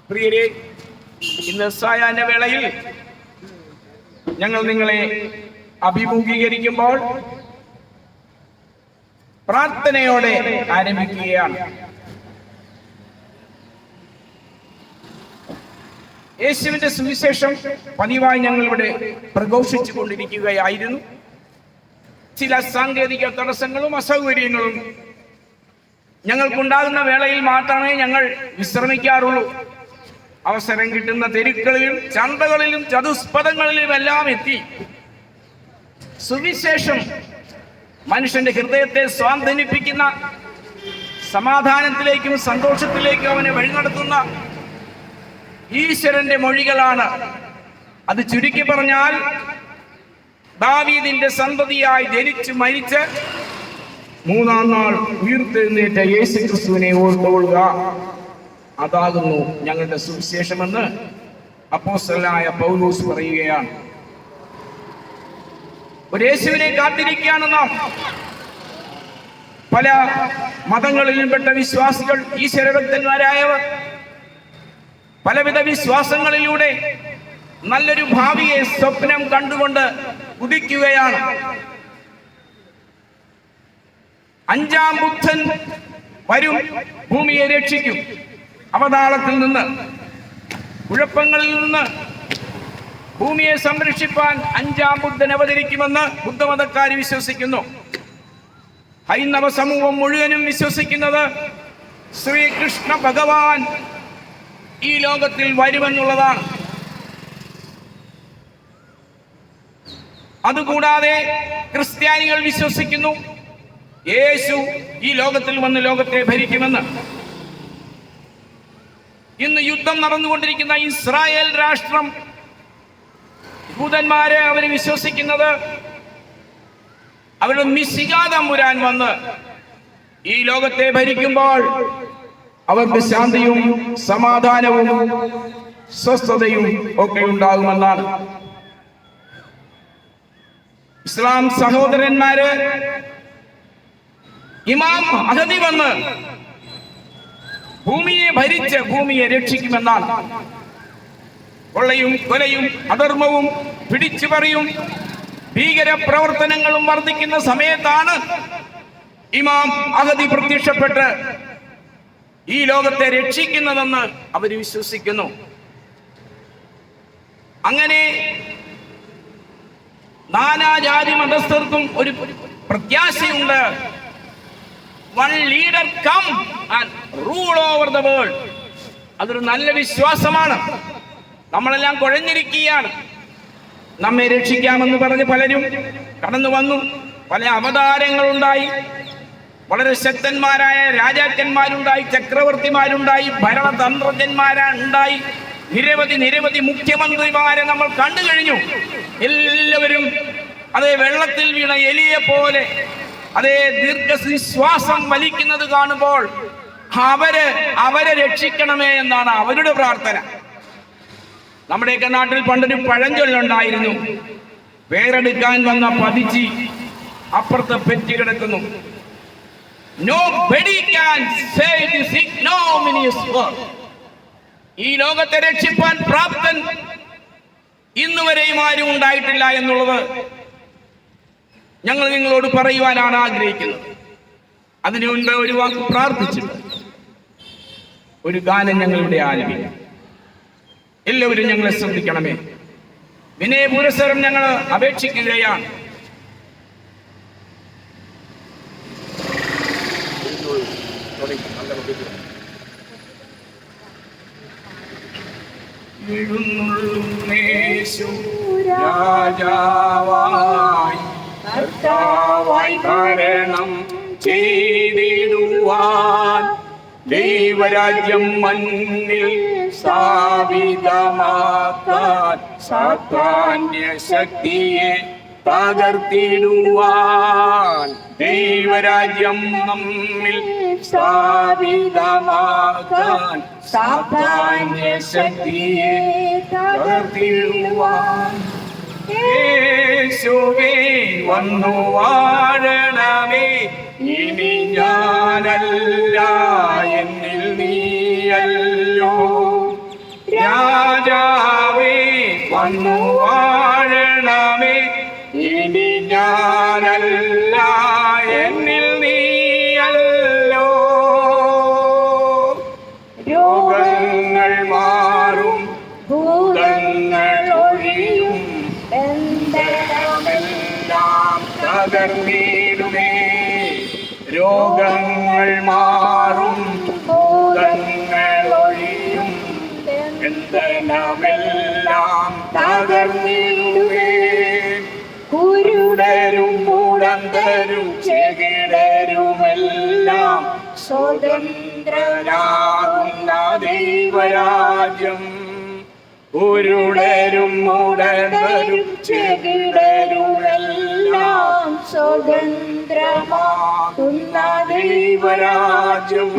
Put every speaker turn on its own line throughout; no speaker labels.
പ്രിയരെ, ഇന്ന് സായാഹ്ന വേളയിൽ ഞങ്ങൾ നിങ്ങളെ അഭിമുഖീകരിക്കുമ്പോൾ പ്രാർത്ഥനയോടെ ആരംഭിക്കുകയാണ്. യേശുവിന്റെ സുവിശേഷം പതിവായി ഞങ്ങൾ ഇവിടെ പ്രഘോഷിച്ചു കൊണ്ടിരിക്കുകയായിരുന്നു. ചില സാങ്കേതിക തടസ്സങ്ങളും അസൗകര്യങ്ങളും ഞങ്ങൾക്കുണ്ടാകുന്ന വേളയിൽ മാത്രമേ ഞങ്ങൾ വിശ്രമിക്കാറുള്ളൂ. അവസരം കിട്ടുന്ന തെരുക്കളിലും ചന്തകളിലും ചതുസ്പദങ്ങളിലും എല്ലാം എത്തി സുവിശേഷം മനുഷ്യന്റെ ഹൃദയത്തെ സ്വാന്തനിപ്പിക്കുന്ന, സമാധാനത്തിലേക്കും സന്തോഷത്തിലേക്കും അവനെ വഴി നടത്തുന്ന ഈശ്വരന്റെ മൊഴികളാണ്. അത് ചുരുക്കി പറഞ്ഞാൽ, ദാവീദിന്റെ സന്തതിയായി ജനിച്ചു മരിച്ച് മൂന്നാം നാൾ ഉയർത്തെഴുന്നേറ്റ യേശു ക്രിസ്തുവിനെ ഓർത്തുകൊള്ളുക, അതാകുന്നു ഞങ്ങളുടെ സുവിശേഷമെന്ന് അപ്പോസ്തലനായ പൗലോസ് പറയുകയാണ്. ഒരു യേശുവിനെ കാത്തിരിക്കുകയാണ് നാം. പല മതങ്ങളിലും പെട്ട വിശ്വാസികൾ, ഈശ്വരഭക്തന്മാരായവർ പലവിധ വിശ്വാസങ്ങളിലൂടെ നല്ലൊരു ഭാവിയെ സ്വപ്നം കണ്ടുകൊണ്ട് ഉദിക്കുകയാണ്. അഞ്ചാം ബുദ്ധൻ വരും, ഭൂമിയെ രക്ഷിക്കും. അവതാളത്തിൽ നിന്ന്, കുഴപ്പങ്ങളിൽ നിന്ന് ഭൂമിയെ സംരക്ഷിപ്പാൻ അഞ്ചാം ബുദ്ധൻ അവതരിക്കുമെന്ന് ബുദ്ധമതക്കാർ വിശ്വസിക്കുന്നു. ഹൈന്ദവ സമൂഹം മുഴുവനും വിശ്വസിക്കുന്നത് ശ്രീകൃഷ്ണ ഭഗവാൻ ഈ ലോകത്തിൽ വരുമെന്നുള്ളതാണ്. അതുകൂടാതെ ക്രിസ്ത്യാനികൾ വിശ്വസിക്കുന്നു യേശു ഈ ലോകത്തിൽ വന്ന് ലോകത്തെ ഭരിക്കുമെന്ന്. ഇന്ന് യുദ്ധം നടന്നുകൊണ്ടിരിക്കുന്ന ഇസ്രായേൽ രാഷ്ട്രം, യഹൂദന്മാരെ അവര് വിശ്വസിക്കുന്നത് അവരുടെ മിശിഹാ തമ്പുരാൻ വന്ന് ഈ ലോകത്തെ ഭരിക്കുമ്പോൾ അവർക്ക് ശാന്തിയും സമാധാനവും സ്വസ്ഥതയും ഒക്കെ ഉണ്ടാകുമെന്നാണ്. ഇസ്ലാം സഹോദരന്മാര് ഇമാം മഹദി വന്ന് ഭൂമിയെ ഭരിച്ച് ഭൂമിയെ രക്ഷിക്കുമെന്നാണ്. കൊള്ളയും കൊലയും അധർമ്മവും പിടിച്ചുപറിയും ഭീകര പ്രവർത്തനങ്ങളും വർദ്ധിക്കുന്ന സമയത്താണ് ഇമാം മഹദി പ്രത്യക്ഷപ്പെട്ട് ഈ ലോകത്തെ രക്ഷിക്കുന്നതെന്ന് അവർ വിശ്വസിക്കുന്നു. അങ്ങനെ നാനാജാതി മതസ്ഥർക്കും ഒരു പ്രത്യാശയുണ്ട്. One leader come and rule over the world. അതൊരു നല്ല വിശ്വാസമാണ്. നമ്മളെല്ലാം കുഴഞ്ഞിരിക്കുകയാണ്. നമ്മെ രക്ഷിക്കാമെന്ന് പറഞ്ഞ് പലരും കടന്നു വന്നു. പല അവതാരങ്ങളുണ്ടായി. വളരെ ശക്തന്മാരായ രാജാക്കന്മാരുണ്ടായി, ചക്രവർത്തിമാരുണ്ടായി, ഭരണതന്ത്രജ്ഞന്മാരുണ്ടായി, നിരവധി മുഖ്യമന്ത്രിമാരെ നമ്മൾ കണ്ടു കഴിഞ്ഞു. എല്ലാവരും അതേ വെള്ളത്തിൽ വീണ എലിയെ പോലെ അതേ ദീർഘനിശ്വാസം വലിക്കുന്നത് കാണുമ്പോൾ അവരെ രക്ഷിക്കണമേ എന്നാണ് അവരുടെ പ്രാർത്ഥന. നമ്മുടെയൊക്കെ നാട്ടിൽ പണ്ടൊരു പഴഞ്ചൊല്ലുണ്ടായിരുന്നു, വേറെടുക്കാൻ വന്ന പതിച്ചി അപ്പുറത്ത് പെറ്റി കിടക്കുന്നു. Nobody can save this ignominious world. ഈ ലോകത്തെ രക്ഷിപ്പാൻ പ്രാപ്തൻ ഇന്നുവരെയും ആരും ഉണ്ടായിട്ടില്ല എന്നുള്ളത് ഞങ്ങൾ നിങ്ങളോട് പറയുവാനാണ് ആഗ്രഹിക്കുന്നത്. അതിനു മുൻപ് ഒരു വാക്ക് പ്രാർത്ഥിച്ചിട്ട് ഒരു ഗാനം ഞങ്ങളുടെ ആലപിക്കാം. എല്ലാവരും ഞങ്ങളെ ശ്രദ്ധിക്കണമേ. വിനയ പുരസ്സരം ഞങ്ങൾ അപേക്ഷിക്കുകയാണ്. രാജാവായി കർത്താവായി ഭരണം ചെയ്തിടുവാൻ ദൈവരാജ്യം മണ്ണിൽ സ്ഥാപിതമാക്കാൻ സാത്താന്യ ശക്തിയെ തകർത്തിടുവാൻ ദൈവരാജ്യം നമ്മിൽ സ്ഥാപിതമാക്കാൻ സാത്താന്യ ശക്തിയെ തകർത്തിടുവാൻ യേശുവേ വന്നു വാഴണമേ. ഇനി ഞാനല്ല എന്നിൽ നീയല്ലോ, വന്നു വാഴണമേ. ഇനി ഞാനല്ല എന്നിൽ നീയല്ലോ. രോഗങ്ങൾ മാറും, ഭൂതങ്ങൾ ഒഴിയും, ബന്ധനമെല്ലാം തകർന്നിടുമേ. രോഗങ്ങൾ മാറും, ഭൂതങ്ങൾ ഒഴിയും, ബന്ധനമെല്ലാം തകർന്നിടുമേ. കുരുടരും മുടന്തരും ചെകിടരുമെല്ലാം സ്വതന്ത്രരാകുന്ന ദൈവരാജ്യം. കുരുടരും മുടന്തരും ചെകിടരുമെല്ലാം സ്വതന്ത്രമാകുന്ന ദൈവരാജ്യം.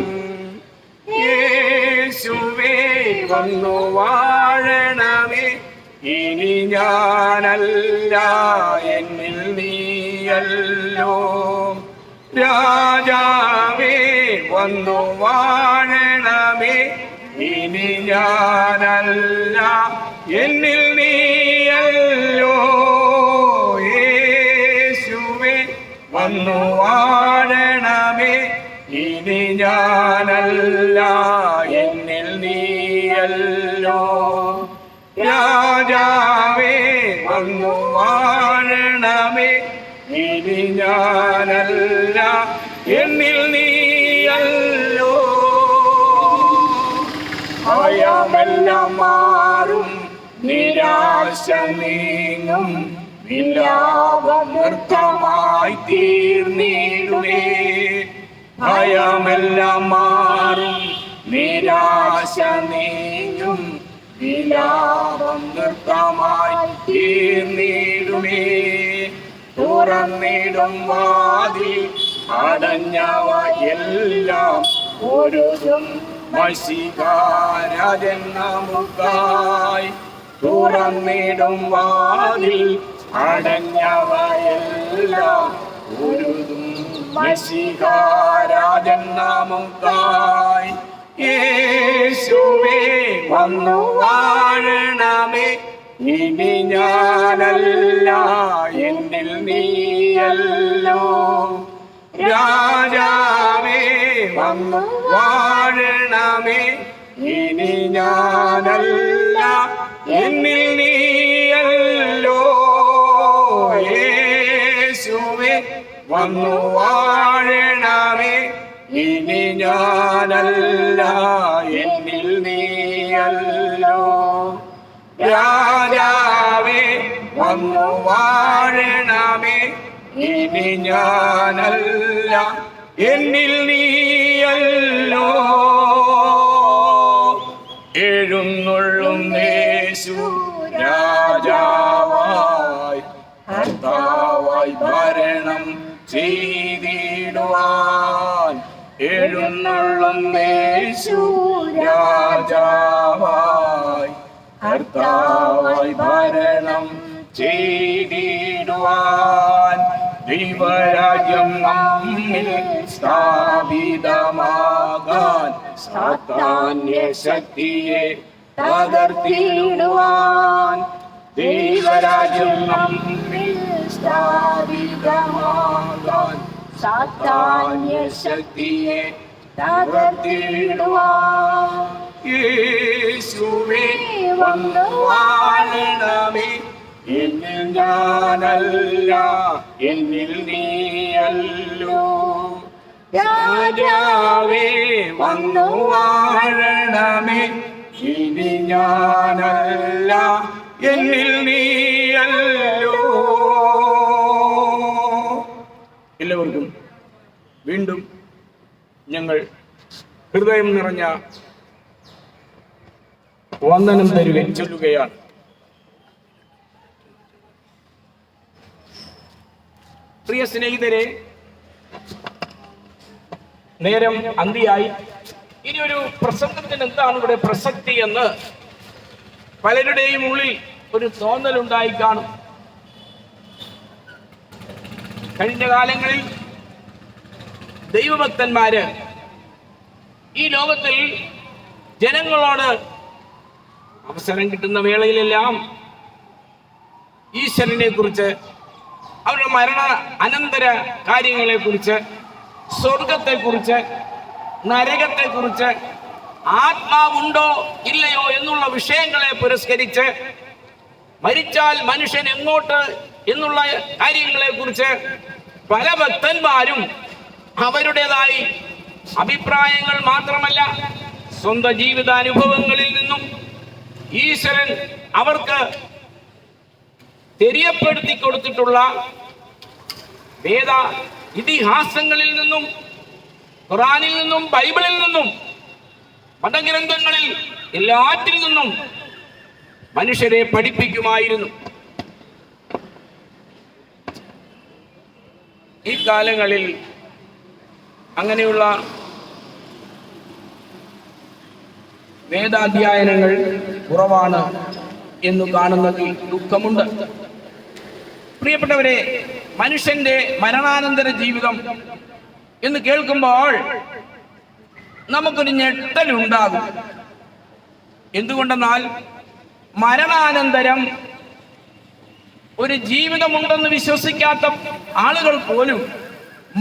യേശുവേ വന്നു വാഴണമേ. ഇനി ഞാനല്ല എന്നിൽ നീയല്ലോ. രാജാവേ വന്നു വാഴണമേ. ഇനി ഞാനല്ല എന്നിൽ നീയല്ലോ. യേശുവേ വന്നു വാഴണമേ. ഇനി ഞാനല്ല എന്നിൽ നീയല്ലോ. രാജാവേ വന്നു വാഴണമേ. ഇനി ഞാനല്ല എന്നിൽ നീയല്ലോ. ഭയമെല്ലാം മാറും, നിരാശ നീങ്ങും, വിലാപം നൃത്തമായി തീർന്നിടുമേ. ഭയമെല്ലാം മാറും, നിരാശ നീങ്ങും, വിലാപം നൃത്തമായി തീർന്നിടുമേ. തുറന്നിടും വാതിൽ അടഞ്ഞവ എല്ലാം ഒരുതും മശിഹാരാജൻ നമുക്കായി. തുറന്നിടും വാതിൽ അടഞ്ഞവയെല്ലാം ഒരുതും മശിഹാരാജൻ നമുക്കായി. യേശുവേ വന്നു വാഴണമേ. ഇനി ഞാനല്ല എന്നിൽ നീയല്ലോ. രാജാവേ വന്നു വാഴണമേ. ഇനി ഞാനല്ല എന്നിൽ നീയല്ലോ. യേശുവേ വന്നു വാഴണമേ. ഇനി ഞാനല്ല എന്നിൽ നീയല്ലോ. രാജാവേ വന്നു വാഴണമേ. ഇനി ഞാനല്ല എന്നിൽ നീയല്ലോ. എഴുന്നള്ളും യേശു രാജാവായി, കർത്താവായി ഭരണം ചെയ്തിടുവാൻ. എഴുന്നള്ളും യേശു രാജാവായി, കർത്താവായി ഭരണം ചെയ്തിടുവാൻ. ദൈവരാജ്യം നമ്മിൽ സ്ഥാപിതമാകാൻ സാത്താന്യ ശക്തിയെ തകർത്തിടുവാൻ. ദൈവരാജ്യം നമ്മിൽ സ്ഥാപിതമാകാൻ സാത്താന്യ ശക്തിയെ തകർത്തിടുവാൻ. യേശുവേ വന്നു വാഴണമേ. എന്നിൽ ഞാനല്ല എന്നിൽ നീയല്ലോ. രാജാവേ വന്നു വാഴണമേ. ഇനി ഞാനല്ല എന്നിൽ നീയല്ലോ. എല്ലാവർക്കും വീണ്ടും ഞങ്ങൾ ഹൃദയം നിറഞ്ഞ വന്ദനം ചൊല്ലുകയാണ്. പ്രിയ സ്നേഹിതരെ, നേരം അന്തിയായി. ഇനി ഒരു പ്രസംഗത്തിന് എന്താണ് ഇവിടെ പ്രസക്തി എന്ന് പലരുടെയും ഉള്ളിൽ ഒരു തോന്നലുണ്ടായി കാണും. കഴിഞ്ഞ കാലങ്ങളിൽ ദൈവഭക്തന്മാര് ഈ ലോകത്തിൽ ജനങ്ങളോട് അവസരം കിട്ടുന്ന വേളയിലെല്ലാം ഈശ്വരനെ കുറിച്ച്, അവരുടെ മരണ അനന്തര കാര്യങ്ങളെക്കുറിച്ച്, സ്വർഗത്തെക്കുറിച്ച്, നരകത്തെക്കുറിച്ച്, ആത്മാവുണ്ടോ ഇല്ലയോ എന്നുള്ള വിഷയങ്ങളെ പുരസ്കരിച്ച്, മരിച്ചാൽ മനുഷ്യൻ എങ്ങോട്ട് എന്നുള്ള കാര്യങ്ങളെ കുറിച്ച് പല ഭക്തന്മാരും അവരുടേതായി അഭിപ്രായങ്ങൾ മാത്രമല്ല സ്വന്തം ജീവിതാനുഭവങ്ങളിൽ നിന്നും ഈശ്വരൻ അവർക്ക് തെരിയപ്പെടുത്തി കൊടുത്തിട്ടുള്ള വേദ ഇതിഹാസങ്ങളിൽ നിന്നും, ഖുറാനിൽ നിന്നും, ബൈബിളിൽ നിന്നും, മതഗ്രന്ഥങ്ങളിൽ എല്ലാറ്റിൽ നിന്നും മനുഷ്യരെ പഠിപ്പിക്കുമായിരുന്നു. ഈ കാലങ്ങളിൽ അങ്ങനെയുള്ള വേദാധ്യയനങ്ങൾ കുറവാണ് എന്ന് കാണുന്നതിൽ ദുഃഖമുണ്ട്. പ്രിയപ്പെട്ടവരെ, മനുഷ്യന്റെ മരണാനന്തര ജീവിതം എന്ന് കേൾക്കുമ്പോൾ നമുക്കൊരു ഞെട്ടലുണ്ടാകും. എന്തുകൊണ്ടെന്നാൽ മരണാനന്തരം ഒരു ജീവിതമുണ്ടെന്ന് വിശ്വസിക്കാത്ത ആളുകൾ പോലും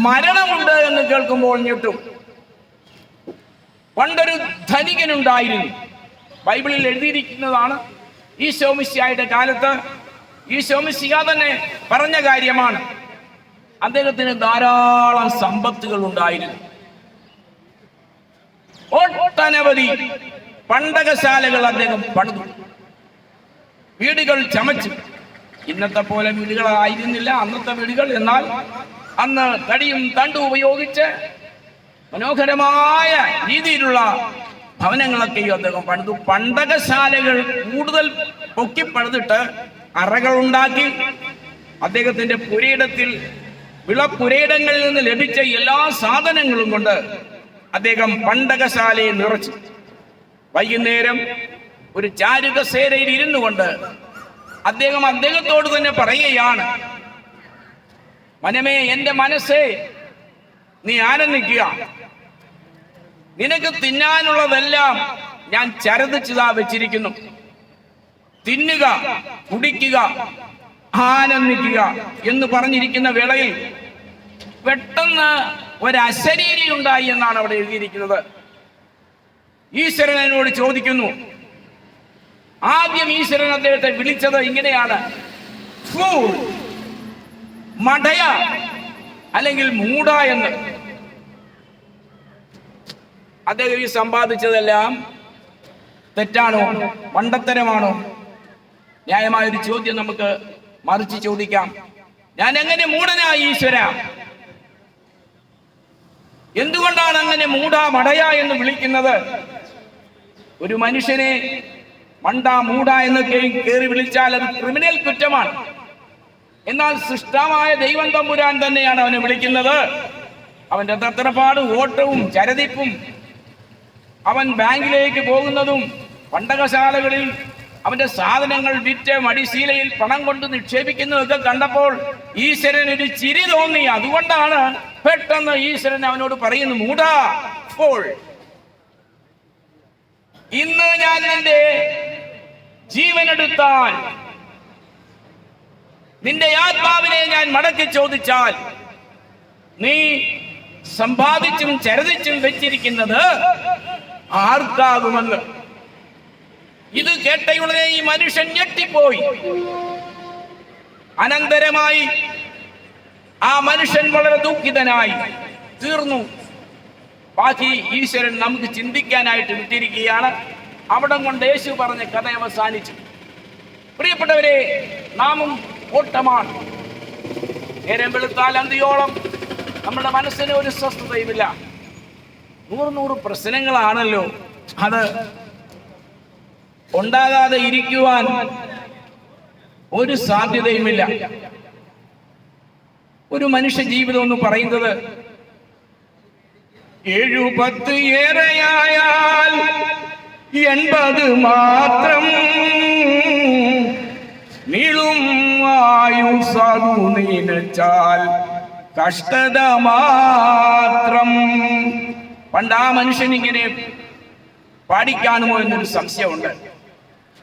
മരണമുണ്ട് എന്ന് കേൾക്കുമ്പോൾ ഞെട്ടും. പണ്ടൊരു ധനികനുണ്ടായിരുന്നു. ബൈബിളിൽ എഴുതിയിരിക്കുന്നതാണ്. ഈശോ മിശിഹായുടെ കാലത്ത് ഈശോ മിശിഹ തന്നെ പറഞ്ഞ കാര്യമാണ്. അദ്ദേഹത്തിന് ധാരാളം സമ്പത്തുകൾ ഉണ്ടായിരുന്നു. ഒട്ടനവധി പണ്ടകശാലകൾ അദ്ദേഹം പണിതു, വീടുകൾ ചമച്ചു. ഇന്നത്തെ പോലെ വീടുകളായിരുന്നില്ല അന്നത്തെ വീടുകൾ. എന്നാൽ അന്ന് തടിയും തണ്ടും ഉപയോഗിച്ച് മനോഹരമായ രീതിയിലുള്ള ഭവനങ്ങളൊക്കെയും അദ്ദേഹം പണിതു. പണ്ടകശാലകൾ കൂടുതൽ പൊക്കിപ്പണിതിട്ട് അറകൾ ഉണ്ടാക്കി അദ്ദേഹത്തിന്റെ പുരയിടത്തിൽ വിളപ്പുരയിടങ്ങളിൽ നിന്ന് ലഭിച്ച എല്ലാ സാധനങ്ങളും കൊണ്ട് അദ്ദേഹം പണ്ടകശാലയെ നിറച്ചു. വൈകുന്നേരം ഒരു ചാരുകസേരയിൽ ഇരുന്നു കൊണ്ട് അദ്ദേഹത്തോട് തന്നെ പറയുകയാണ്, മനമേ, എന്റെ മനസ്സേ, നീ ആനന്ദിക്കുക. നിനക്ക് തിന്നാനുള്ളതെല്ലാം ഞാൻ ചരതിച്ചതാ വെച്ചിരിക്കുന്നു. തിന്നുക, കുടിക്കുക, ആനന്ദിക്കുക എന്ന് പറഞ്ഞിരിക്കുന്ന വേളയിൽ പെട്ടെന്ന് ഒരശരീരി ഉണ്ടായി എന്നാണ് അവിടെ എഴുതിയിരിക്കുന്നത്. ഈശ്വരൻ എന്നോട് ചോദിക്കുന്നു. ആദ്യം ഈശ്വരൻ അദ്ദേഹത്തെ വിളിച്ചത് ഇങ്ങനെയാണ്: ഫൂൾ, മടയ, അല്ലെങ്കിൽ മൂഢ എന്ന്. അദ്ദേഹം ഈ സമ്പാദിച്ചതെല്ലാം തെറ്റാണോ, മണ്ടത്തരമാണോ? ന്യായമായൊരു ചോദ്യം നമുക്ക് മറിച്ച് ചോദിക്കാം. ഞാൻ എങ്ങനെ മൂഢനായി ഈശ്വര? എന്തുകൊണ്ടാണ് അങ്ങനെ മൂഢ, മടയ എന്ന് വിളിക്കുന്നത്? ഒരു മനുഷ്യനെ മണ്ട, മൂഢ എന്നൊക്കെ കയറി വിളിച്ചാൽ അത് ക്രിമിനൽ കുറ്റമാണ്. എന്നാൽ സൃഷ്ടാവായ ദൈവം തമ്പുരാൻ തന്നെയാണ് അവനെ വിളിക്കുന്നത്. അവന്റെ തത്രപ്പാട്, ഓട്ടവും ചരതിപ്പും, അവൻ ബാങ്കിലേക്ക് പോകുന്നതും പണ്ടകശാലകളിൽ അവന്റെ സാധനങ്ങൾ വിറ്റ് മടിശീലയിൽ പണം കൊണ്ട് നിക്ഷേപിക്കുന്നതൊക്കെ കണ്ടപ്പോൾ ഈശ്വരൻ ഒരു ചിരി തോന്നി. അതുകൊണ്ടാണ് പെട്ടെന്ന് ഈശ്വരൻ അവനോട് പറയുന്നു, മൂഢാ, ഫോൾ, ഇന്ന് ഞാൻ നിന്റെ ജീവനെടുത്താൽ, നിന്റെ ആത്മാവിനെ ഞാൻ മടക്കി ചോദിച്ചാൽ, നീ സമ്പാദിച്ചും ചരതിച്ചും വെച്ചിരിക്കുന്നത് ആർക്കാകുമെന്ന്. ഇത് കേട്ടയുടനെ ഈ മനുഷ്യൻ ഞെട്ടിപ്പോയി. അനന്തരമായി ആ മനുഷ്യൻ വളരെ ദുഃഖിതനായി തീർന്നു. ബാക്കി ഈശ്വരൻ നമുക്ക് ചിന്തിക്കാനായിട്ട് വിട്ടിരിക്കുകയാണ്. അവിടം കൊണ്ട് യേശു പറഞ്ഞ കഥ അവസാനിച്ചു. പ്രിയപ്പെട്ടവരെ, നാമും ഓട്ടമാണ്. നേരം വെളുത്താൽ അന്തിയോളം നമ്മുടെ മനസ്സിന് ഒരു സ്വസ്ഥതയുമില്ല. 100 പ്രശ്നങ്ങളാണല്ലോ. അത് ഉണ്ടാകാതെ ഇരിക്കുവാൻ ഒരു സാധ്യതയുമില്ല. ഒരു മനുഷ്യ ജീവിതം എന്ന് പറയുന്നത് 7-10 ഏറെയായാൽ 80 മാത്രം നീളും ആയുസ്സു നീനച്ചാൽ കഷ്ടത മാത്രം. പണ്ട് ആ മനുഷ്യൻ ഇങ്ങനെ പാടിക്കാണുമോ എന്നൊരു സംശയമുണ്ട്.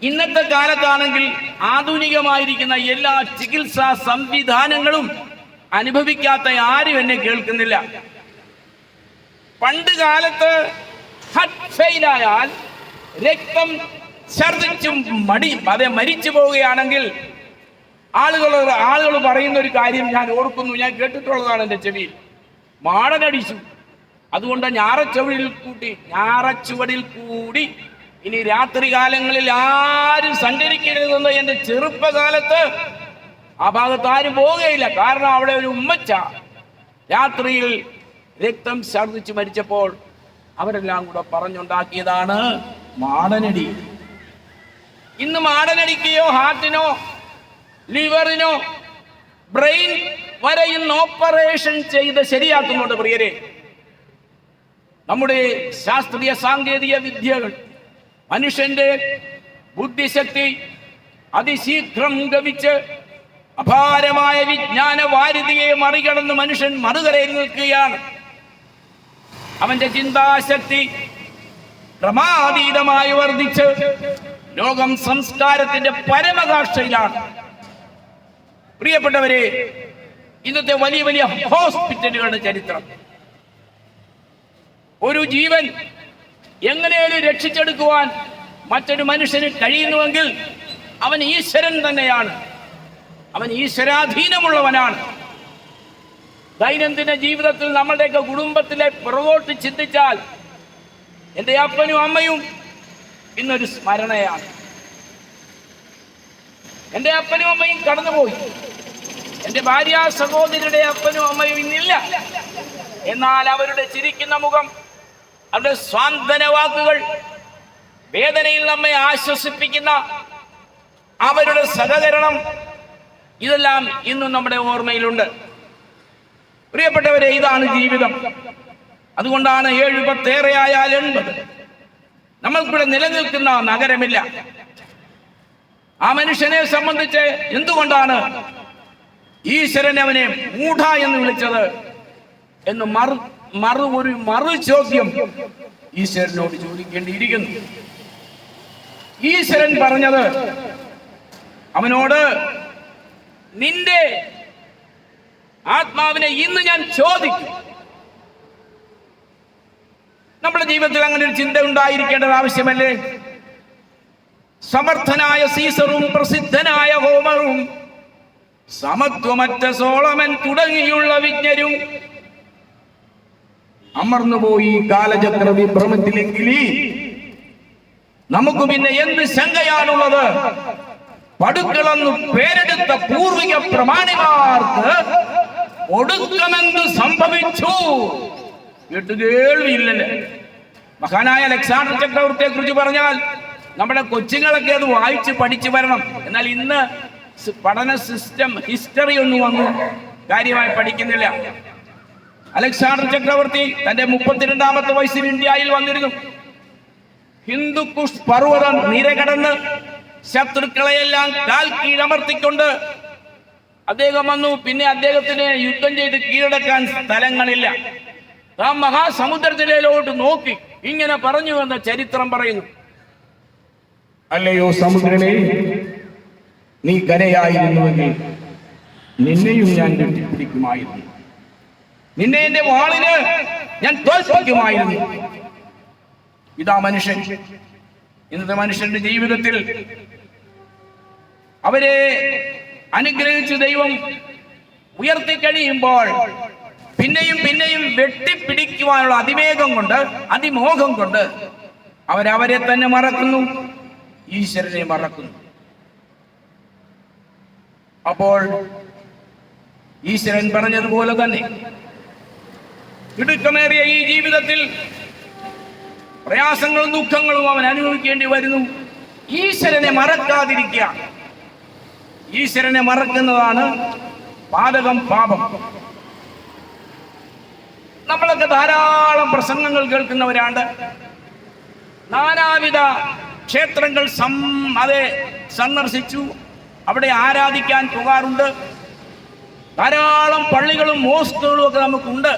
ഇന്നത്തെ കാലത്താണെങ്കിൽ ആധുനികമായിരിക്കുന്ന എല്ലാ ചികിത്സാ സംവിധാനങ്ങളും അനുഭവിക്കാത്ത ആരും എന്നെ കേൾക്കുന്നില്ല. പണ്ട് കാലത്ത് ഹാർട്ട് ഫെയിലായാൽ രക്തം ഛർദിച്ചും മരിച്ചു പോവുകയാണെങ്കിൽ ആളുകൾ പറയുന്ന ഒരു കാര്യം ഞാൻ ഓർക്കുന്നു, ഞാൻ കേട്ടിട്ടുള്ളതാണ് എൻ്റെ ചെവിയിൽ. മാടനടിച്ചു, അതുകൊണ്ട് ഞാറച്ചുവടിൽ കൂടി ഇനി രാത്രി കാലങ്ങളിൽ ആരും സഞ്ചരിക്കരുതെന്ന് എൻ്റെ ചെറുപ്പകാലത്ത് ആ ഭാഗത്ത് ആരും പോവുകയില്ല. കാരണം അവിടെ ഒരു ഉമ്മച്ച രാത്രിയിൽ രക്തം ഛർദിച്ച് മരിച്ചപ്പോൾ അവരെല്ലാം കൂടെ പറഞ്ഞുണ്ടാക്കിയതാണ് മാടനടി. ഇന്ന് മാടനടിക്കുകയോ ഹാർട്ടിനോ ലിവറിനോ ബ്രെയിൻ വരെ ഇന്ന് ഓപ്പറേഷൻ ചെയ്ത് ശരിയാക്കുന്നുണ്ട്. പ്രിയരെ, നമ്മുടെ ശാസ്ത്രീയ സാങ്കേതിക വിദ്യകൾ, മനുഷ്യന്റെ ബുദ്ധിശക്തി അതിശീഘ്രം ഗമിച്ച് അപാരമായ വിജ്ഞാന വാരിധിയെ മറികടന്ന് മനുഷ്യൻ മറുകരയിൽ നിൽക്കുകയാണ്. അവന്റെ ചിന്താശക്തി ക്രമാതീതമായി വർദ്ധിച്ച് ലോകം സംസ്കാരത്തിന്റെ പരമകാഷ്ഠയിലാണ്. പ്രിയപ്പെട്ടവരെ, ഇന്നത്തെ വലിയ വലിയ ഹോസ്പിറ്റലുകളുടെ ചരിത്രം, ഒരു ജീവൻ എങ്ങനെയും രക്ഷിച്ചെടുക്കുവാൻ മറ്റൊരു മനുഷ്യന് കഴിയുന്നുവെങ്കിൽ അവൻ ഈശ്വരൻ തന്നെയാണ്, അവൻ ഈശ്വരാധീനമുള്ളവനാണ്. ദൈനംദിന ജീവിതത്തിൽ നമ്മളുടെയൊക്കെ കുടുംബത്തിലെ പുറകോട്ട് ചിന്തിച്ചാൽ എൻ്റെ അപ്പനും അമ്മയും ഇന്നൊരു സ്മരണയാണ്. എൻ്റെ അപ്പനും അമ്മയും കടന്നുപോയി, എൻ്റെ ഭാര്യ സഹോദരിയുടെ അപ്പനും അമ്മയും ഇന്നില്ല. എന്നാൽ അവരുടെ ചിരിക്കുന്ന മുഖം, അവരുടെ സ്വാന്തന വാക്കുകൾ, വേദനയിൽ നമ്മെ ആശ്വസിപ്പിക്കുന്ന അവരുടെ സഹകരണം, ഇതെല്ലാം ഇന്നും നമ്മുടെ ഓർമ്മയിലുണ്ട്. പ്രിയപ്പെട്ടവരെ, ഇതാണ് ജീവിതം. അതുകൊണ്ടാണ് 70 ആയാൽ 80 നമ്മൾക്കിവിടെ നിലനിൽക്കുന്ന നഗരമില്ല. ആ മനുഷ്യനെ സംബന്ധിച്ച് എന്തുകൊണ്ടാണ് ഈശ്വരൻ അവനെ മൂഢ എന്ന് വിളിച്ചത് എന്ന് മറു ചോദ്യം ഈശ്വരനോട് ചോദിക്കേണ്ടിയിരിക്കുന്നു. ഈശ്വരൻ പറഞ്ഞത് അവനോട്, നിന്റെ ആത്മാവിനെ ഇന്ന് ഞാൻ ചോദിക്കും. നമ്മുടെ ജീവിതത്തിൽ അങ്ങനെ ഒരു ചിന്ത ഉണ്ടായിരിക്കേണ്ടത് ആവശ്യമല്ലേ? സമർത്ഥനായ സീസറും പ്രസിദ്ധനായ ഹോമറും സമത്വമറ്റ സോളമൻ തുടങ്ങിയുള്ള വിജ്ഞരും അമർന്നുപോയി കാലചക്ര വിഭ്രമത്തിലെങ്കിൽ നമുക്ക് പിന്നെ എന്ത് ശങ്കയാണുള്ളത്? പടുക്കളെന്ന് പേരെടുത്ത പൂർവിക പ്രമാണിമാർക്ക് ഒടുക്കമെന്ത് സംഭവിച്ചു കേട്ടുകേൾവിയില്ലല്ലേ? മഹാനായ അലക്സാണ്ടർ ചക്രവർത്തിയെ കുറിച്ച് പറഞ്ഞാൽ നമ്മുടെ കൊച്ചുങ്ങളൊക്കെ അത് വായിച്ച് പഠിച്ചു വരണം. എന്നാൽ ഇന്ന് പഠന സിസ്റ്റം ഹിസ്റ്ററി ഒന്നും വന്നു കാര്യമായി പഠിക്കുന്നില്ല. അലക്സാണ്ടർ ചക്രവർത്തി തന്റെ 32ാമത്തെ വയസ്സിൽ ഇന്ത്യയിൽ വന്നിരുന്നു. ഹിന്ദുക്കുഷ് പർവ്വതം നിരകടന്ന് ശത്രുക്കളെയെല്ലാം കാൽ കീഴമർത്തിക്കൊണ്ട് അദ്ദേഹം വന്നു. പിന്നെ അദ്ദേഹത്തിന് യുദ്ധം ചെയ്ത് കീഴടക്കാൻ സ്ഥലങ്ങളില്ല. ആ മഹാസമുദ്രത്തിലോട്ട് നോക്കി ഇങ്ങനെ പറഞ്ഞു എന്ന ചരിത്രം പറയുന്നു, അല്ലയോ സമുദ്രമേ, നീ കരയായിരുന്നുവെങ്കിൽ നിന്നെയും ഞാൻ കെട്ടിപ്പിടിക്കുമായിരുന്നു, നിന്നെ എന്റെ വാളിന് ഞാൻ തോൽപ്പിക്കുമായിരുന്നു. ഇതാ മനുഷ്യൻ. ഇന്നത്തെ മനുഷ്യന്റെ ജീവിതത്തിൽ അവരെ അനുഗ്രഹിച്ച് ദൈവം ഉയർത്തിക്കഴിയുമ്പോൾ പിന്നെയും പിന്നെയും വെട്ടിപ്പിടിക്കുവാനുള്ള അതിവേഗം കൊണ്ട്, അതിമോഹം കൊണ്ട് അവരവരെ തന്നെ മറക്കുന്നു, ഈശ്വരനെ മറക്കുന്നു. അപ്പോൾ ഈശ്വരൻ പറഞ്ഞതുപോലെ തന്നെ ഇടുക്കമേറിയ ഈ ജീവിതത്തിൽ പ്രയാസങ്ങളും ദുഃഖങ്ങളും അവൻ അനുഭവിക്കേണ്ടി വരുന്നു. ഈശ്വരനെ മറക്കാതിരിക്കുക. ഈശ്വരനെ മറക്കുന്നതാണ് പാതകം, പാപം. നമ്മളൊക്കെ ധാരാളം പ്രസംഗങ്ങൾ കേൾക്കുന്നവരാണ്. നാനാവിധ ക്ഷേത്രങ്ങൾ സന്ദർശിച്ചു, അവിടെ ആരാധിക്കാൻ പോകാറുണ്ട്. ധാരാളം പള്ളികളും മോസ്കുകളും ഒക്കെ നമുക്കുണ്ട്.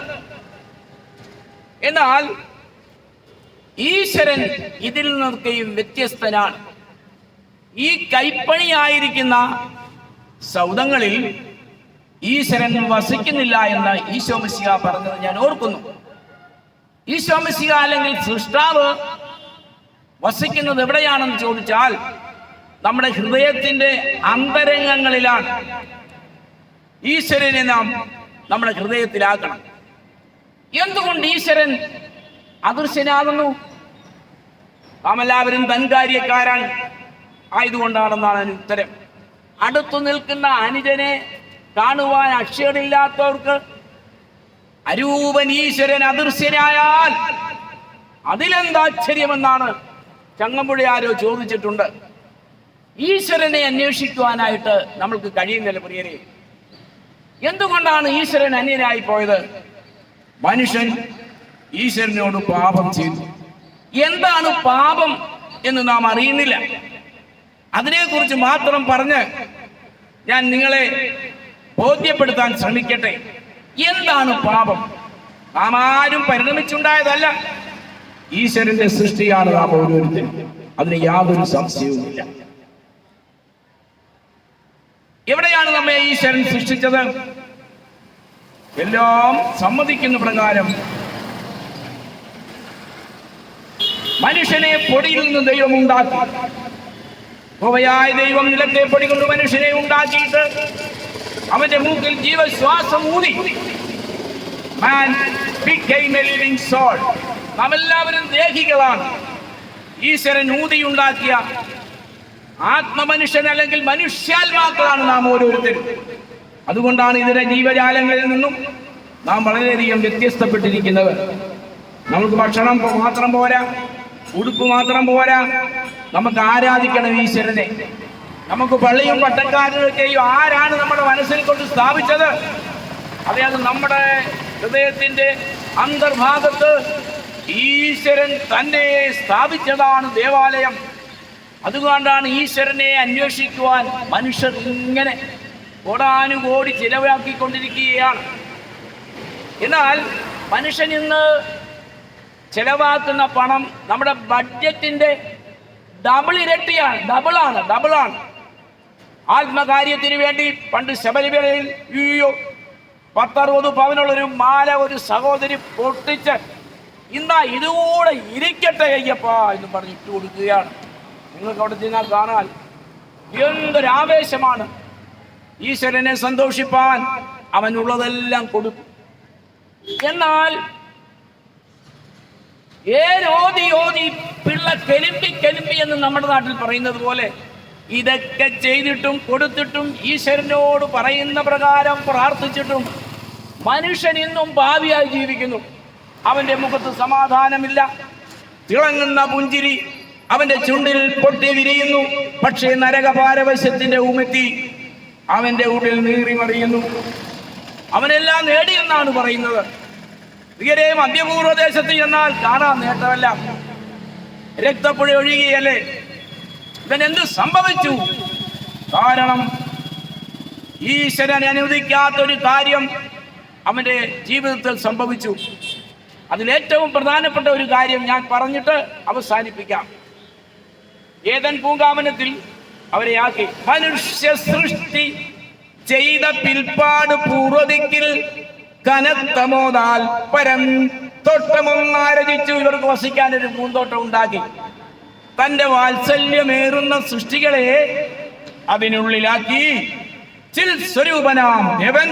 എന്നാൽ ഈശ്വരൻ ഇതിൽ നിന്നൊക്കെയും വ്യത്യസ്തനാണ്. ഈ കൈപ്പണിയായിരിക്കുന്ന സൗധങ്ങളിൽ ഈശ്വരൻ വസിക്കുന്നില്ല എന്ന് ഈശോ മിശിഹ പറഞ്ഞത് ഞാൻ ഓർക്കുന്നു. ഈശോ മിശിഹ അല്ലെങ്കിൽ സൃഷ്ടാവ് വസിക്കുന്നത് എവിടെയാണെന്ന് ചോദിച്ചാൽ നമ്മുടെ ഹൃദയത്തിന്റെ അന്തരംഗങ്ങളിലാണ്. ഈശ്വരനെ നാം നമ്മുടെ ഹൃദയത്തിലാക്കണം. എന്തുകൊണ്ട് ഈശ്വരൻ അദൃശ്യനാകുന്നു? നാം എല്ലാവരും ധൻകാര്യക്കാരാണ് ആയതുകൊണ്ടാണെന്നാണ് അതിന് ഉത്തരം. അടുത്തു നിൽക്കുന്ന അനുജനെ കാണുവാൻ അക്ഷരമില്ലാത്തവർക്ക് അരൂപൻ ഈശ്വരൻ അദൃശ്യനായാൽ അതിലെന്താശ്ചര്യമെന്നാണ് ചങ്ങമ്പുഴ ആരോ ചോദിച്ചിട്ടുണ്ട്. ഈശ്വരനെ അന്വേഷിക്കുവാനായിട്ട് നമ്മൾക്ക് കഴിയുന്നില്ല പ്രിയരെ. എന്തുകൊണ്ടാണ് ഈശ്വരൻ അന്യനായി പോയത്? മനുഷ്യൻ ഈശ്വരനോട് പാപം ചെയ്തു. എന്താണ് പാപം എന്ന് നാം അറിയുന്നില്ല. അതിനെക്കുറിച്ച് മാത്രം പറഞ്ഞ് ഞാൻ നിങ്ങളെ ബോധ്യപ്പെടുത്താൻ ശ്രമിക്കട്ടെ. എന്താണ് പാപം? നാം ആരും പരിണമിച്ചുണ്ടായതല്ല. ഈശ്വരന്റെ സൃഷ്ടിയാണ് നാം ഓരോരുത്തരും. അതിന് യാതൊരു സംശയവുമില്ല. എവിടെയാണ് നമ്മെ ഈശ്വരൻ സൃഷ്ടിച്ചത്? എല്ലാം സമ്മതിക്കുന്ന പ്രകാരം മനുഷ്യനെ പൊടിയിൽ നിന്ന് ദൈവം ഉണ്ടാക്കി. യഹോവയായ ദൈവം നിലത്തെ പൊടി കൊണ്ട് മനുഷ്യനെ ഉണ്ടാക്കിയിട്ട് അവന്റെ മൂക്കിൽ ജീവശ്വാസം ഊതി. Man became a living soul. നാം എല്ലാവരും ദേഹികളാണ്. ഈശ്വരൻ ഊതിയുണ്ടാക്കിയ ആത്മമനുഷ്യൻ അല്ലെങ്കിൽ മനുഷ്യാത്മാക്കളാണ് നാം ഓരോരുത്തരും. അതുകൊണ്ടാണ് ഇതര ജീവജാലങ്ങളിൽ നിന്നും നാം വളരെയധികം വ്യത്യസ്തപ്പെട്ടിരിക്കുന്നത്. നമുക്ക് ഭക്ഷണം മാത്രം പോരാ, ഉടുപ്പ് മാത്രം പോരാ, നമുക്ക് ആരാധിക്കണം ഈശ്വരനെ. നമുക്ക് പള്ളിയും പട്ടക്കാരൊക്കെയും ആരാണ് നമ്മുടെ മനസ്സിൽ കൊണ്ട് സ്ഥാപിച്ചത്? അതായത് നമ്മുടെ ഹൃദയത്തിന്റെ അന്തർഭാഗത്ത് ഈശ്വരൻ തന്നെ സ്ഥാപിച്ചതാണ് ദേവാലയം. അതുകൊണ്ടാണ് ഈശ്വരനെ അന്വേഷിക്കുവാൻ മനുഷ്യർ ഇങ്ങനെ കോടാനുകോടി ചിലവാക്കിക്കൊണ്ടിരിക്കുകയാണ്. എന്നാൽ മനുഷ്യൻ ഇന്ന് ചെലവാക്കുന്ന പണം നമ്മുടെ ബഡ്ജറ്റിന്റെ ഡബിളാണ്. ആത്മകാര്യത്തിന് വേണ്ടി പണ്ട് ശബരിമലയിൽ 10-60 പവനുള്ളൊരു മാല ഒരു സഹോദരി പൊട്ടിച്ച് ഇന്നാ ഇതുകൂടെ ഇരിക്കട്ടെ അയ്യപ്പ എന്ന് പറഞ്ഞ് ഇട്ട് കൊടുക്കുകയാണ്. നിങ്ങൾക്ക് അവിടെ ചെന്നാൽ കാണാൻ എന്തൊരാവേശമാണ്. ഈശ്വരനെ സന്തോഷിപ്പാൻ അവനുള്ളതെല്ലാം കൊടുക്കും. എന്നാൽ ഓതി പിള്ള കെലുമ്പി എന്ന് നമ്മുടെ നാട്ടിൽ പറയുന്നത് പോലെ ഇതൊക്കെ ചെയ്തിട്ടും കൊടുത്തിട്ടും ഈശ്വരനോട് പറയുന്ന പ്രകാരം പ്രാർത്ഥിച്ചിട്ടും മനുഷ്യൻ ഇന്നും ഭാവിയായി ജീവിക്കുന്നു. അവന്റെ മുഖത്ത് സമാധാനമില്ല. തിളങ്ങുന്ന പുഞ്ചിരി അവന്റെ ചുണ്ടിൽ പൊട്ടി വിരിയുന്നു. പക്ഷേ നരകപാരവശ്യത്തിന്റെ ഉമെത്തി അവന്റെ ഉള്ളിൽ നീറി മറിയുന്നു. അവനെല്ലാം നേടിയെന്നാണ് പറയുന്നത്. ഇവരെ മധ്യപൂർവദേശത്ത് ചെന്നാൽ കാണാൻ നേട്ടമല്ല, രക്തപ്പുഴ ഒഴുകിയല്ലേ. ഇവനെന്ത് സംഭവിച്ചു? കാരണം ഈശ്വരൻ അനുവദിക്കാത്തൊരു കാര്യം അവന്റെ ജീവിതത്തിൽ സംഭവിച്ചു. അതിലേറ്റവും പ്രധാനപ്പെട്ട ഒരു കാര്യം ഞാൻ പറഞ്ഞിട്ട് അവസാനിപ്പിക്കാം. ഏദൻ പൂങ്കാവനത്തിൽ അവരെ ആക്കി. മനുഷ്യ സൃഷ്ടി ചെയ്ത പിൽപ്പാട് പൂർവദിക്കിൽ കനത്ത മോതാൽ പരം തോട്ടമൊന്നാരചിച്ചു. ഇവർക്ക് വസിക്കാൻ ഒരു പൂന്തോട്ടം ഉണ്ടാക്കി. തന്റെ വാത്സല്യമേറുന്ന സൃഷ്ടികളെ അതിനുള്ളിലാക്കി ചിൽ സ്വരൂപനാം ദേവൻ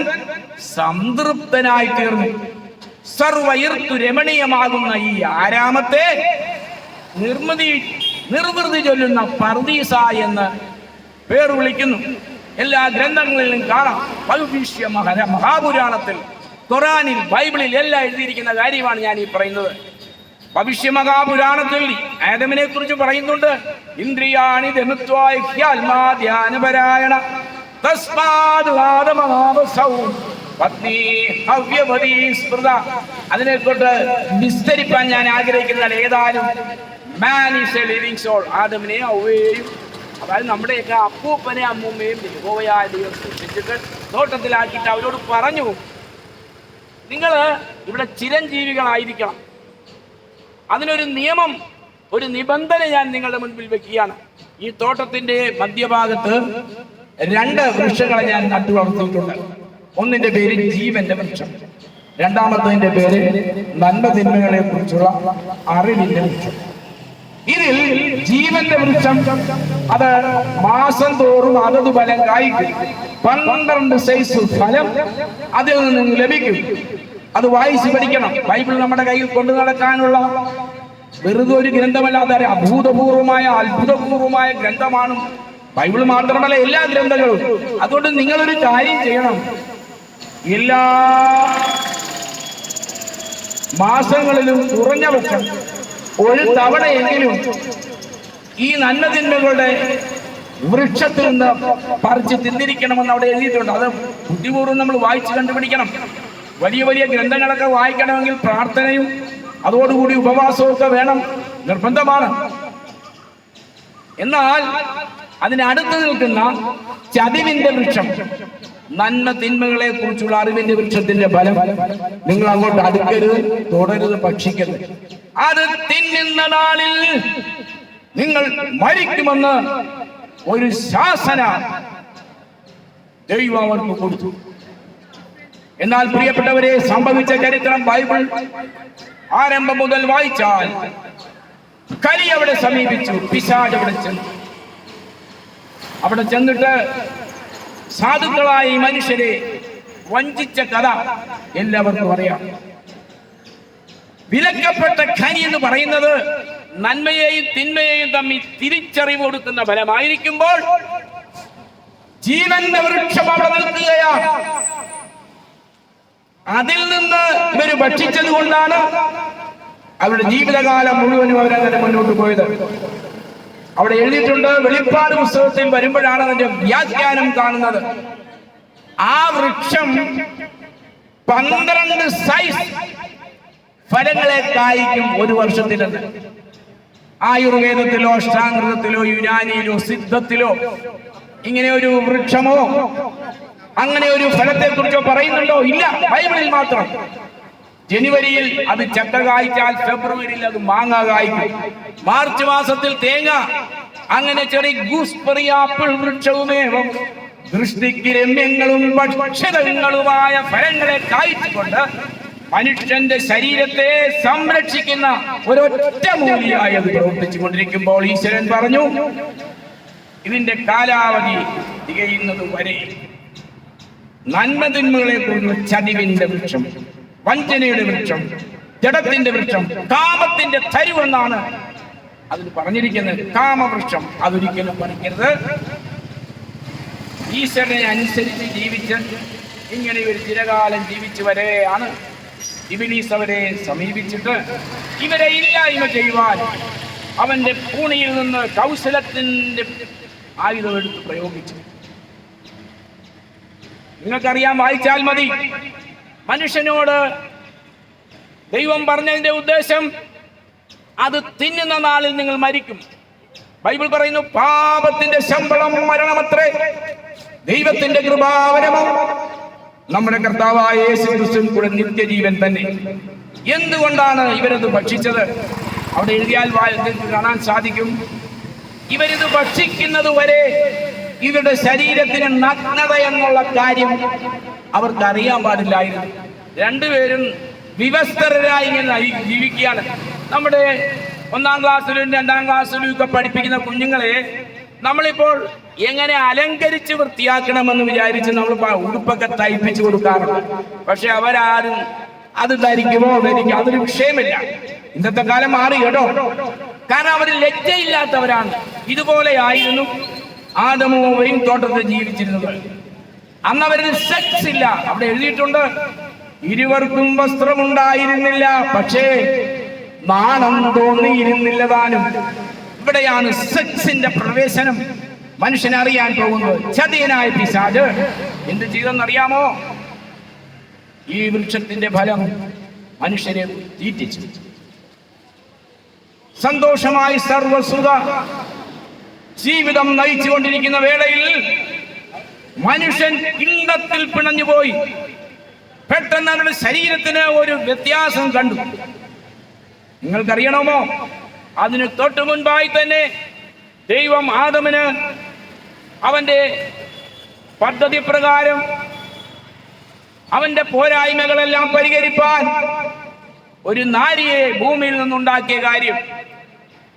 സംതൃപ്തനായി തീർന്നു. സർവൈർത്തു രമണീയമാകുന്ന ഈ ആരാമത്തെ നിർവൃതി ചൊല്ലുന്ന പർദീസ എന്ന് പേർ വിളിക്കുന്നു. എല്ലാ ഗ്രന്ഥങ്ങളിലും കാണാം. ഭവിഷ്യ മഹാപുരാണത്തിൽ, ഖുറാനിൽ, ബൈബിളിൽ എല്ലാം എഴുതിയിരിക്കുന്ന കാര്യമാണ് ഞാൻ ഈ പറയുന്നത്. ഭവിഷ്യ മഹാപുരാണത്തിൽ ആദമിനെ കുറിച്ച് പറയുന്നുണ്ട്. ഇന്ദ്രിയാണി ധ്യാനപരായണ പത്നി ഹവ്യവതി സ്മൃത. അതിനെക്കൊണ്ട് വിസ്തരിപ്പാൻ ഞാൻ ആഗ്രഹിക്കുന്ന ഏതാനും man is a living soul. ആദമിനെയും ഹവ്വയെയും, അതായത് നമ്മുടെയൊക്കെ അപ്പൂപ്പനെ അമ്മൂമ്മയും യഹോവയായ ദൈവം സൃഷ്ടിച്ചിട്ട് തോട്ടത്തിലാക്കിയിട്ട് അവരോട് പറഞ്ഞു, നിങ്ങൾ ഇവിടെ ചിരഞ്ജീവികളായിരിക്കണം. അതിനൊരു നിയമം, ഒരു നിബന്ധന ഞാൻ നിങ്ങളുടെ മുൻപിൽ വെക്കുകയാണ്. ഈ തോട്ടത്തിന്റെ മധ്യഭാഗത്ത് 2 വൃക്ഷങ്ങളെ ഞാൻ നട്ടു വളർത്തിയിട്ടുണ്ട്. ഒന്നിന്റെ പേര് ജീവന്റെ വൃക്ഷം, രണ്ടാമത്തതിന്റെ പേര് നന്മ തിന്മകളെ കുറിച്ചുള്ള അറിവിന്റെ വൃക്ഷം. ഇതിൽ ജീവന്റെ വൃക്ഷം അത് മാസം തോറും അതത് ഫലം കായ്ക്കും. 12 സൈസ് ഫലം അതിൽ നിന്ന് ലഭിക്കും. അത് വായിച്ച് പഠിക്കണം. ബൈബിൾ നമ്മുടെ കയ്യിൽ കൊണ്ടു നടക്കാനുള്ള വെറുതെ ഒരു ഗ്രന്ഥമല്ലാതെ അഭൂതപൂർവമായ അത്ഭുതപൂർവമായ ഗ്രന്ഥമാണ് ബൈബിൾ. മാത്രമല്ല എല്ലാ ഗ്രന്ഥങ്ങളും. അതുകൊണ്ട് നിങ്ങളൊരു കാര്യം ചെയ്യണം. എല്ലാ മാസങ്ങളിലും കുറഞ്ഞ പക്ഷം ഒരു തവണയെങ്കിലും ഈ നന്മതിന്മകളുടെ വൃക്ഷത്തിൽ നിന്ന് പറിച്ച് തിന്നിരിക്കണമെന്ന് അവിടെ എഴുതിയിട്ടുണ്ട്. അത് ബുദ്ധിപൂർവ്വം നമ്മൾ വായിച്ച് കണ്ടുപിടിക്കണം. വലിയ വലിയ ഗ്രന്ഥങ്ങളൊക്കെ വായിക്കണമെങ്കിൽ പ്രാർത്ഥനയും അതോടുകൂടി ഉപവാസവും ഒക്കെ വേണം, നിർബന്ധമാണ്. എന്നാൽ അതിനടുത്ത് നിൽക്കുന്ന ചതിവിന്റെ വൃക്ഷം, നന്മ തിന്മകളെ കുറിച്ചുള്ള അറിവിന്റെ വൃക്ഷത്തിന്റെ ഫലം നിങ്ങൾ അങ്ങോട്ട് അടുക്കരുത്, തുടരുത്, ഭക്ഷിക്കരുത്. അത് തിന്നുന്ന നാളിൽ നിങ്ങൾ മരിക്കുമെന്ന് ഒരു ശാസന ദൈവം അവർക്ക് കൊടുത്തു. എന്നാൽ പ്രിയപ്പെട്ടവരെ, സംഭവിച്ച ചരിത്രം ബൈബിൾ ആരംഭം മുതൽ വായിച്ചാൽ കലി അവിടെ സമീപിച്ചു, പിശാച് അവിടെ ചെന്നു. അവിടെ ചെന്നിട്ട് സാധുക്കളായ ഈ മനുഷ്യരെ വഞ്ചിച്ച കഥ എല്ലാവർക്കും അറിയാം. വിലക്കപ്പെട്ട ഖനി എന്ന് പറയുന്നത് നന്മയെയും തിന്മയെയും തമ്മിൽ തിരിച്ചറിവ് കൊടുക്കുന്ന ഫലമായിരിക്കുമ്പോൾ ജീവന്റെ വൃക്ഷം അവിടെ നിൽക്കുകയാണ്. അതിൽ നിന്ന് ഇവര് ഭക്ഷിച്ചത് കൊണ്ടാണ് അവരുടെ ജീവിതകാലം മുഴുവനും അവരങ്ങനെ മുന്നോട്ട് പോയത്. അവിടെ എഴുതിയിട്ടുണ്ട്. വെളിപ്പാട് പുസ്തകത്തിൽ വരുമ്പോഴാണ് അതിന്റെ വ്യാഖ്യാനം കാണുന്നത്. ആ വൃക്ഷം 12 സൈസ് ഫലങ്ങളെ കായ്ക്കും ഒരു വർഷത്തിലെന്ന്. ആയുർവേദത്തിലോ അഷ്ടാംഗത്തിലോ യുനാനിയിലോ സിദ്ധത്തിലോ ഇങ്ങനെ ഒരു വൃക്ഷമോ അങ്ങനെ ഒരു ഫലത്തെ കുറിച്ചോ പറയുന്നുണ്ടോ? ഇല്ല, ബൈബിളിൽ മാത്രം. ജനുവരിയിൽ അത് ചക്ക കായ്ച്ചാൽ ഫെബ്രുവരിയിൽ അത് മാങ്ങ കായ്ക്കും, മാർച്ച് മാസത്തിൽ തേങ്ങ. അങ്ങനെ ചെറിയ ഗൂസ്ബെറി ആപ്പിൾ വൃക്ഷവുമേവം ദൃഷ്ടിക്ക് രമ്യങ്ങളും ഭക്ഷ്യങ്ങളുമായ ഫലങ്ങളെ കായ്ച്ചുകൊണ്ട് മനുഷ്യന്റെ ശരീരത്തെ സംരക്ഷിക്കുന്ന ഒരൊറ്റ മൂലിയായി അത് പ്രവർത്തിച്ചു കൊണ്ടിരിക്കുമ്പോൾ ഈശ്വരൻ പറഞ്ഞു, ഇതിന്റെ കാലാവധി തികയുന്നത് വരെ നന്മതിന്മകളെ കുറിച്ചുള്ള ചതിവിന്റെ വൃക്ഷം, വഞ്ചനയുടെ വൃക്ഷം, ജഡത്തിന്റെ വൃക്ഷം, കാമത്തിന്റെ തരുവെന്നാണ് അതിന് പറഞ്ഞിരിക്കുന്നത്. കാമവൃക്ഷം അതൊരിക്കലും പറിക്കരുത്. ഈശ്വരനെ അനുസരിച്ച് ജീവിച്ച് ഇങ്ങനെ ഒരു ചിരകാലം ജീവിച്ചു വരെയാണ് ഇബ്ലീസ് അവരെ സമീപിച്ചിട്ട് ഇവരെ ഇല്ലായ്മ ചെയ്യുവാൻ അവന്റെ പൂണിയിൽ നിന്ന് കൗശലത്തിന്റെ ആയുധം എടുത്ത് പ്രയോഗിച്ചു. നിങ്ങൾക്കറിയാം, വായിച്ചാൽ മതി. മനുഷ്യനോട് ദൈവം പറഞ്ഞതിന്റെ ഉദ്ദേശം അത് തിന്നുന്ന നാളിൽ നിങ്ങൾ മരിക്കും. ബൈബിൾ പറയുന്നു, പാപത്തിന്റെ ശമ്പളം മരണമത്രേ, ദൈവത്തിന്റെ കൃപാവരമോ നമ്മുടെ കർത്താവായ യേശുക്രിസ്തുവിൽ കൂടെ നിത്യജീവൻ തന്നെ. എന്തുകൊണ്ടാണ് ഇവരത് ഭക്ഷിച്ചത്? അവിടെ എഴുതിയാൽ കാണാൻ സാധിക്കും. ഇവരിത് ഭക്ഷിക്കുന്നത് വരെ ഇവരുടെ ശരീരത്തിന് നഗ്നത എന്നുള്ള കാര്യം അവർക്ക് അറിയാൻ പാടില്ലായിരുന്നു. രണ്ടുപേരും വിവസ്ത്രരായി ഇങ്ങനെ ജീവിക്കുകയാണ്. നമ്മുടെ 1-ാം ക്ലാസ്സിലും 2-ാം ക്ലാസ്സിലും ഒക്കെ പഠിപ്പിക്കുന്ന കുഞ്ഞുങ്ങളെ നമ്മളിപ്പോൾ എങ്ങനെ അലങ്കരിച്ച് വൃത്തിയാക്കണമെന്ന് വിചാരിച്ച് നമ്മൾ ഉടുപ്പൊക്കെ തയ്പ്പിച്ചു കൊടുക്കാറുണ്ട്. പക്ഷെ അവരാരും അത് ധരിക്കുമോ ധരിക്കും, അതൊരു വിഷയമില്ല. ഇന്നത്തെ കാലം മാറി കേട്ടോ. കാരണം അവർ ലജ്ജയില്ലാത്തവരാണ്. ഇതുപോലെ ആയിരുന്നു ആദമും ഹവ്വയും തോട്ടത്തിൽ ജീവിച്ചിരുന്നത്. അന്ന് അവരിൽ സെക്സ് ഇല്ല. അവിടെ എഴുതിയിട്ടുണ്ട്, ഇരുവർക്കും വസ്ത്രമുണ്ടായിരുന്നില്ല, പക്ഷേ നാണം തോന്നിയിരുന്നില്ല താനും. ഇവിടെയാണ് സെക്സിന്റെ പ്രവേശനം മനുഷ്യനെ അറിയാൻ പോകുന്നത്. ചതിയനായ പിശാച് എന്ത് ചെയ്തെന്നറിയാമോ? ഈ വൃക്ഷത്തിന്റെ ഫലം മനുഷ്യരെ തീറ്റിച്ചു. സന്തോഷമായി സർവസുഖ ജീവിതം നയിച്ചുകൊണ്ടിരിക്കുന്ന വേളയിൽ മനുഷ്യൻ കിണ്ടത്തിൽ പിണഞ്ഞുപോയി. പെട്ടെന്ന് അവരുടെ ശരീരത്തിന് ഒരു വ്യത്യാസം കണ്ടു. നിങ്ങൾക്കറിയണമോ? അതിന് തൊട്ടു മുൻപായി തന്നെ ദൈവം ആദമിന് അവന്റെ പദ്ധതി പ്രകാരം അവന്റെ പോരായ്മകളെല്ലാം പരിഹരിപ്പാൻ ഒരു നാരിയെ ഭൂമിയിൽ നിന്നുണ്ടാക്കിയ കാര്യം,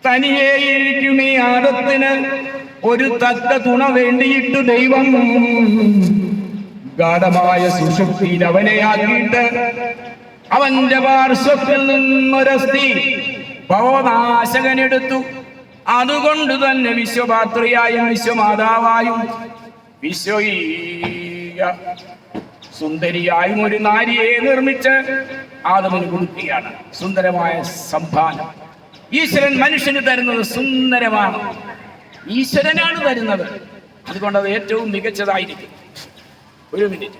തനിയെ ഇരിക്കും ഈ ആദത്തിന് ഒരു തക്ക തുണ വേണ്ടിയിട്ട് ദൈവം ഗാഢമായ സുഷുപ്തിയിൽ അവനെ ആക്കിയിട്ട് അവന്റെ പാർശ്വത്തിൽ നിന്നൊരസ്ഥി ഭവനാശകനെടുത്തു. അതുകൊണ്ട് തന്നെ വിശ്വപാത്രിയായും വിശ്വമാതാവായും വിശ്വീയ സുന്ദരിയായും ഒരു നാരിയെ നിർമ്മിച്ച് ആദമിന് കൊടുക്കുകയാണ്. സുന്ദരമായ സംഭാവന ഈശ്വരൻ മനുഷ്യന് തരുന്നത് സുന്ദരമാണ്. ഈശ്വരനാണ് തരുന്നത്, അതുകൊണ്ട് അത് ഏറ്റവും മികച്ചതായിരിക്കും. ഒരു മിനിറ്റ്.